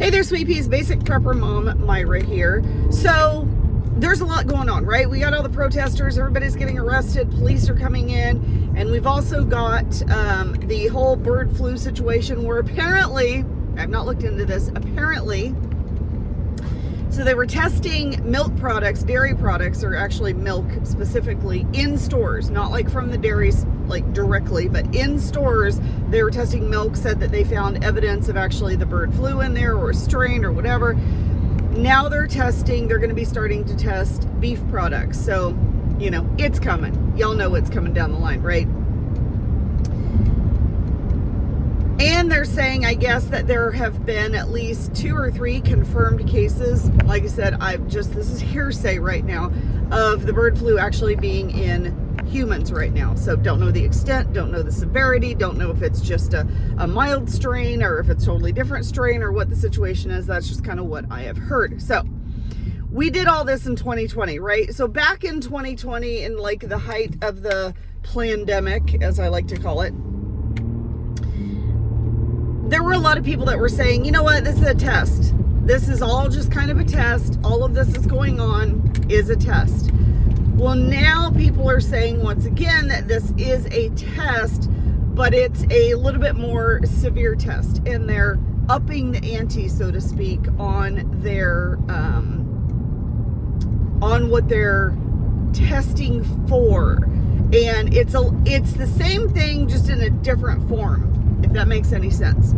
Hey there, sweet peas. Basic prepper mom Myra here. So there's a lot going on, right? We got all the protesters, everybody's getting arrested, police are coming in, and we've also got the whole bird flu situation where apparently, I've not looked into this, apparently, so they were testing milk products, dairy products, or actually milk specifically, in stores, not like from the dairies, like directly, but in stores. They were testing milk, said that they found evidence of actually the bird flu in there, or a strain, or whatever. Now they're going to be starting to test beef products. So, you know, it's coming. Y'all know it's coming down the line, right? And they're saying, I guess, that there have been at least 2 or 3 confirmed cases. Like I said, this is hearsay right now, of the bird flu actually being in humans right now. So don't know the extent, don't know the severity, don't know if it's just a mild strain or if it's a totally different strain or what the situation is. That's just kind of what I have heard. So we did all this in 2020, right? So back in 2020, in like the height of the plandemic, as I like to call it, there were a lot of people that were saying, you know what, this is a test. This is all just kind of a test. All of this is going on is a test. Well, now people are saying once again that this is a test, but it's a little bit more severe test, and they're upping the ante, so to speak, on their on what they're testing for. And it's the same thing, just in a different form, if that makes any sense.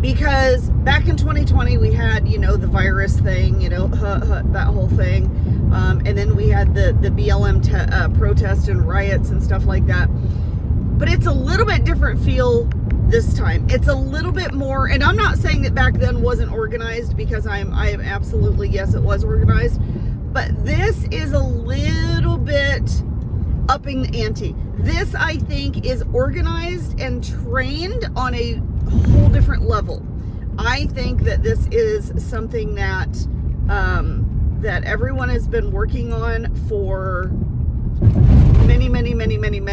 Because back in 2020, we had, you know, the virus thing, you know, that whole thing. And then we had the BLM protest and riots and stuff like that. But it's a little bit different feel this time. It's a little bit more, and I'm not saying that back then wasn't organized, because I am absolutely, yes, it was organized. But this is a little bit upping the ante. This, I think, is organized and trained on a whole different level. I think that this is something that that everyone has been working on for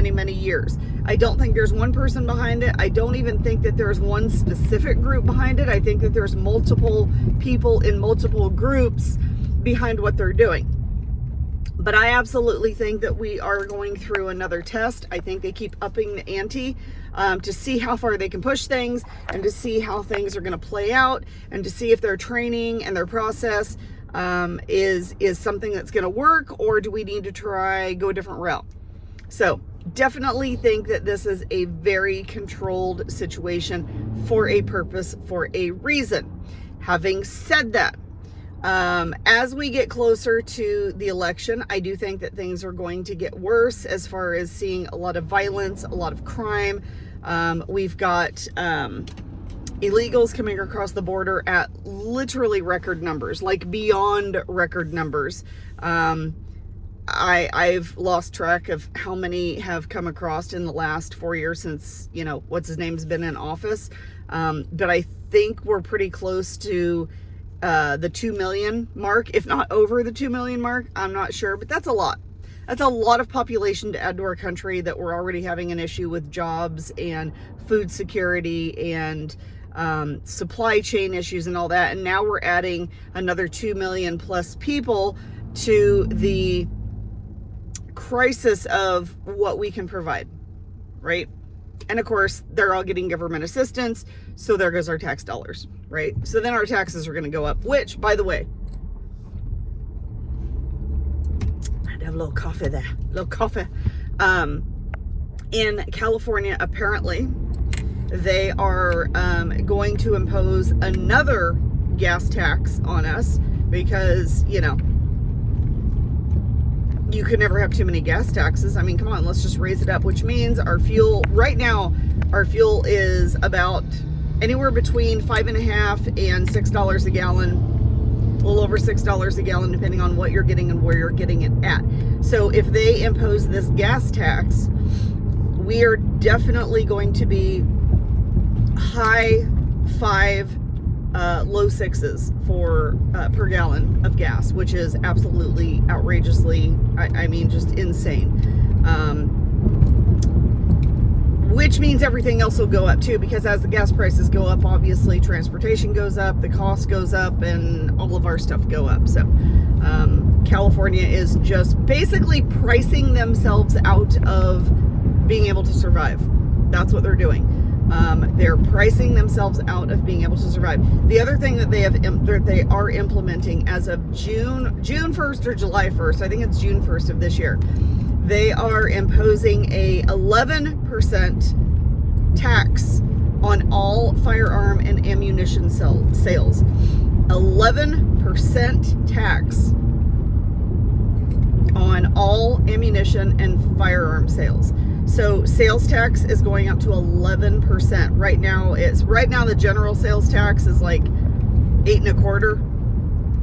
many years. I don't think there's one person behind it. I don't even think that there's one specific group behind it. I think that there's multiple people in multiple groups behind what they're doing. But I absolutely think that we are going through another test. I think they keep upping the ante to see how far they can push things, and to see how things are going to play out, and to see if their training and their process is something that's going to work, or do we need to go a different route. So definitely think that this is a very controlled situation for a purpose, for a reason. Having said that, as we get closer to the election, I do think that things are going to get worse, as far as seeing a lot of violence, a lot of crime. We've got illegals coming across the border at literally record numbers, like beyond record numbers. I've lost track of how many have come across in the last 4 years since, you know, what's his name's been in office. But I think we're pretty close to the 2 million mark, if not over the 2 million mark. I'm not sure, but that's a lot. That's a lot of population to add to our country, that we're already having an issue with jobs and food security and supply chain issues and all that. And now we're adding another 2 million plus people to the crisis of what we can provide, right? And of course, they're all getting government assistance, so there goes our tax dollars, right? So then our taxes are going to go up, which, by the way, I'd have a little coffee there, in California, apparently, they are going to impose another gas tax on us, because, you know, you could never have too many gas taxes. I mean, come on, let's just raise it up, which means our fuel, right now, our fuel is about anywhere between $5.50 and $6 a gallon, a little over $6 a gallon, depending on what you're getting and where you're getting it at. So if they impose this gas tax, we are definitely going to be high 5, low 6s for per gallon of gas, which is absolutely outrageously, I mean, just insane. which means everything else will go up too, because as the gas prices go up, obviously transportation goes up, the cost goes up, and all of our stuff go up. So California is just basically pricing themselves out of being able to survive. That's what they're doing. They're pricing themselves out of being able to survive. The other thing that they are implementing as of June 1st or July 1st, I think it's June 1st of this year, they are imposing a 11% tax on all firearm and ammunition sales. 11% tax on all ammunition and firearm sales. So sales tax is going up to 11%. Right now the general sales tax is like 8.25%.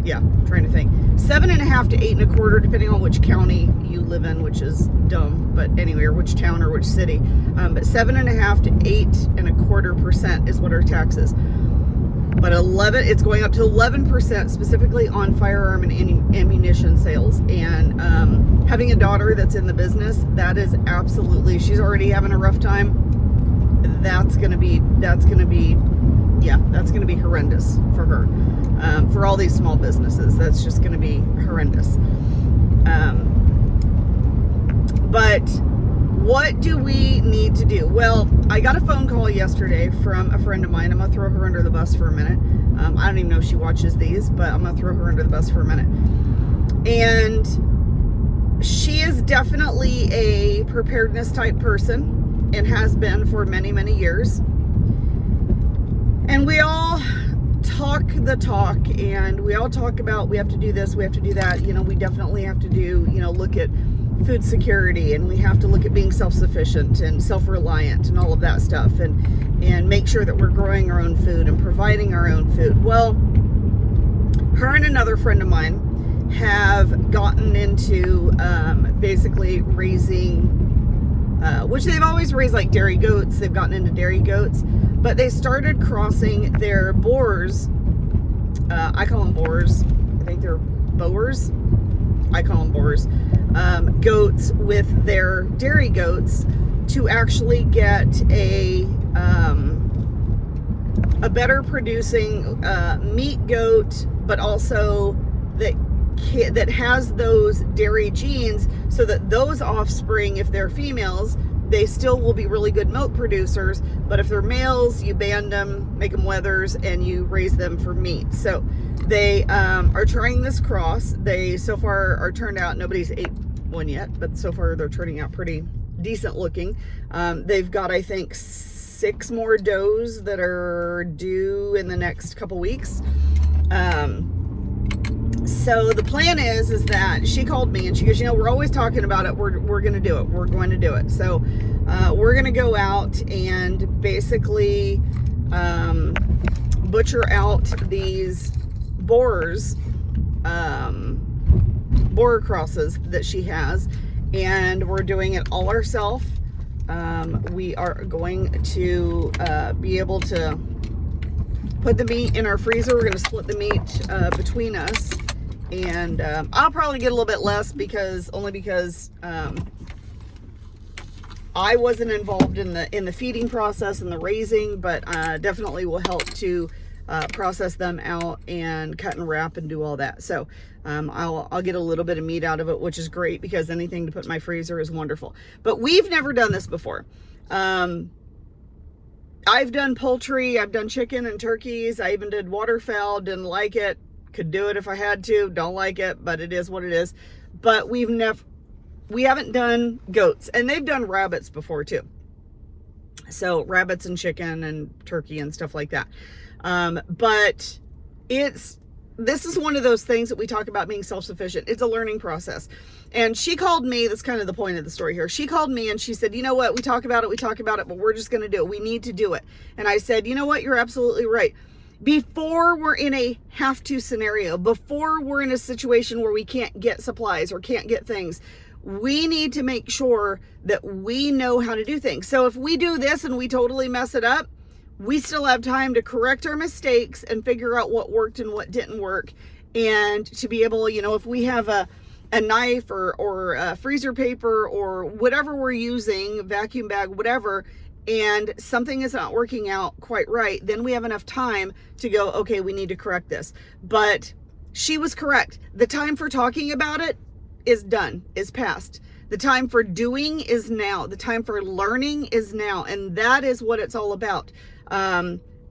Yeah, I'm trying to think. 7.5% to 8.25%, depending on which county you live in, which is dumb, but anyway, or which town or which city. But 7.5% to 8.25% is what our tax is. But it's going up to 11% specifically on firearm and ammunition sales. And having a daughter that's in the business, that is absolutely, she's already having a rough time. That's gonna be horrendous for her. For all these small businesses, that's just gonna be horrendous. But what do we need to do? Well, I got a phone call yesterday from a friend of mine. I'm gonna throw her under the bus for a minute. I don't even know if she watches these, but I'm gonna throw her under the bus for a minute. And she is definitely a preparedness type person and has been for many, many years. And we all talk the talk, and we all talk about we have to do this, we have to do that. We definitely have to do, look at food security, and we have to look at being self-sufficient and self-reliant and all of that stuff, and make sure that we're growing our own food and providing our own food. Well, her and another friend of mine have gotten into basically raising, which they've always raised, like dairy goats. They've gotten into dairy goats, but they started crossing their boars. I call them boars. I think they're boers. I call them boars. Goats with their dairy goats to actually get a better producing meat goat, but also that has those dairy genes, so that those offspring, if they're females, they still will be really good milk producers. But if they're males, you band them, make them wethers, and you raise them for meat. So they are trying this cross. They so far are turned out, nobody's ate one yet, but so far they're turning out pretty decent looking. They've got, I think, 6 more does that are due in the next couple weeks. So the plan is that she called me and she goes, we're always talking about it. We're going to do it. We're going to do it. So we're going to go out and basically butcher out these boar crosses that she has, and we're doing it all ourselves. We are going to be able to put the meat in our freezer. We're going to split the meat between us, and I'll probably get a little bit less because I wasn't involved in the feeding process and the raising, but definitely will help to process them out and cut and wrap and do all that. So I'll get a little bit of meat out of it, which is great, because anything to put in my freezer is wonderful. But we've never done this before. I've done poultry, I've done chicken and turkeys, I even did waterfowl, didn't like it, could do it if I had to, don't like it, but it is what it is. But we haven't done goats, and they've done rabbits before too. So rabbits and chicken and turkey and stuff like that. But this is one of those things that we talk about being self-sufficient. It's a learning process. And she called me, that's kind of the point of the story here. She called me and she said, you know what, we talk about it, but we're just going to do it. We need to do it. And I said, you know what, you're absolutely right. Before we're in a have to scenario, before we're in a situation where we can't get supplies or can't get things, we need to make sure that we know how to do things. So if we do this and we totally mess it up, we still have time to correct our mistakes and figure out what worked and what didn't work. And to be able, if we have a knife or freezer paper or whatever we're using, vacuum bag, whatever, and something is not working out quite right, then we have enough time to go, okay, we need to correct this. But she was correct. The time for talking about it is done, is past. The time for doing is now. The time for learning is now. And that is what it's all about.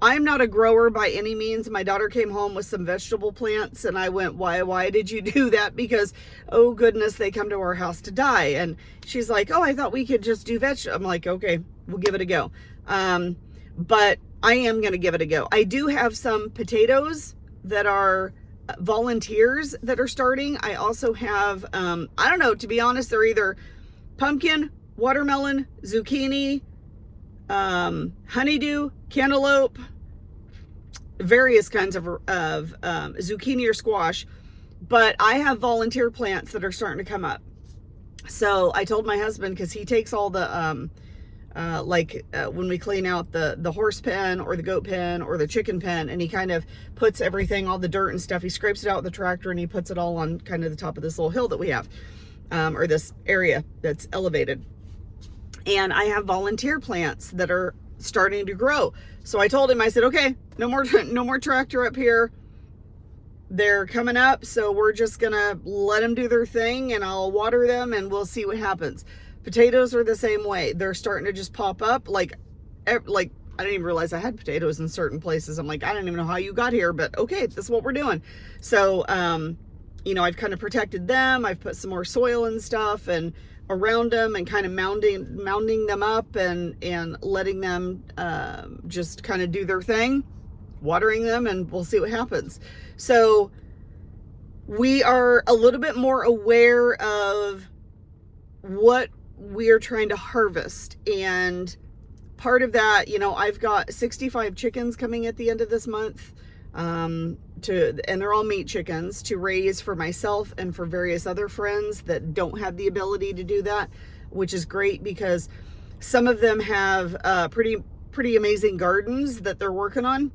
I'm not a grower by any means. My daughter came home with some vegetable plants and I went, why did you do that? Because, oh goodness, they come to our house to die. And she's like, oh, I thought we could just do vegetables. I'm like, okay, we'll give it a go. But I am going to give it a go. I do have some potatoes that are volunteers that are starting. I also have, I don't know, to be honest, they're either pumpkin, watermelon, zucchini, honeydew, cantaloupe, various kinds of zucchini or squash, but I have volunteer plants that are starting to come up. So I told my husband, because he takes all the when we clean out the horse pen or the goat pen or the chicken pen, and he kind of puts everything, all the dirt and stuff, he scrapes it out with the tractor and he puts it all on kind of the top of this little hill that we have, or this area that's elevated. And I have volunteer plants that are starting to grow. So I told him, I said, okay, no more tractor up here. They're coming up, so we're just gonna let them do their thing, and I'll water them and we'll see what happens. Potatoes are the same way. They're starting to just pop up. Like I didn't even realize I had potatoes in certain places. I'm like, I don't even know how you got here, but okay, that's what we're doing. So, I've kind of protected them. I've put some more soil and stuff and around them and kind of mounding them up and letting them just kind of do their thing, watering them, and we'll see what happens. So we are a little bit more aware of what we are trying to harvest. And part of that, I've got 65 chickens coming at the end of this month, and they're all meat chickens to raise for myself and for various other friends that don't have the ability to do that, which is great because some of them have pretty amazing gardens that they're working on.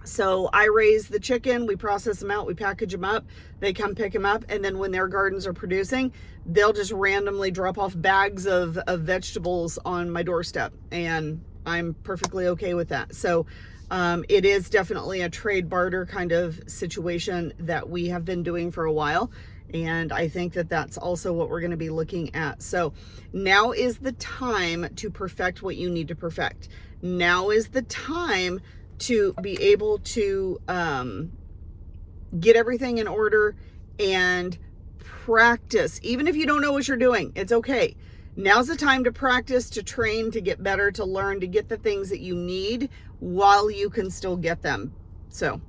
So I raise the chicken, we process them out, we package them up, they come pick them up, and then when their gardens are producing, they'll just randomly drop off bags of vegetables on my doorstep, and I'm perfectly okay with that. So it is definitely a trade barter kind of situation that we have been doing for a while, and I think that that's also what we're going to be looking at. So now is the time to perfect what you need to perfect. Now is the time to be able to get everything in order and practice. Even if you don't know what you're doing, it's okay. Now's the time to practice, to train, to get better, to learn, to get the things that you need while you can still get them. So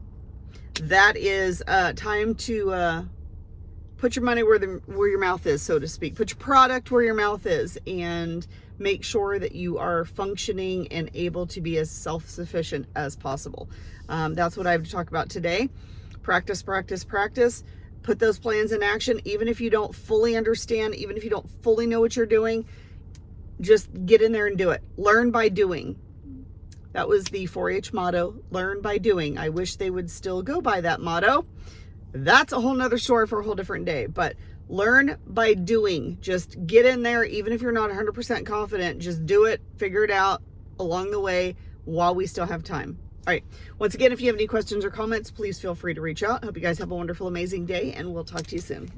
that is time to put your money where your mouth is, so to speak. Put your product where your mouth is and make sure that you are functioning and able to be as self-sufficient as possible. That's what I have to talk about today. Practice, practice, practice. Put those plans in action. Even if you don't fully understand, even if you don't fully know what you're doing, just get in there and do it. Learn by doing. That was the 4-H motto, learn by doing. I wish they would still go by that motto. That's a whole nother story for a whole different day. But learn by doing. Just get in there. Even if you're not 100% confident, just do it. Figure it out along the way while we still have time. All right. Once again, if you have any questions or comments, please feel free to reach out. Hope you guys have a wonderful, amazing day, and we'll talk to you soon.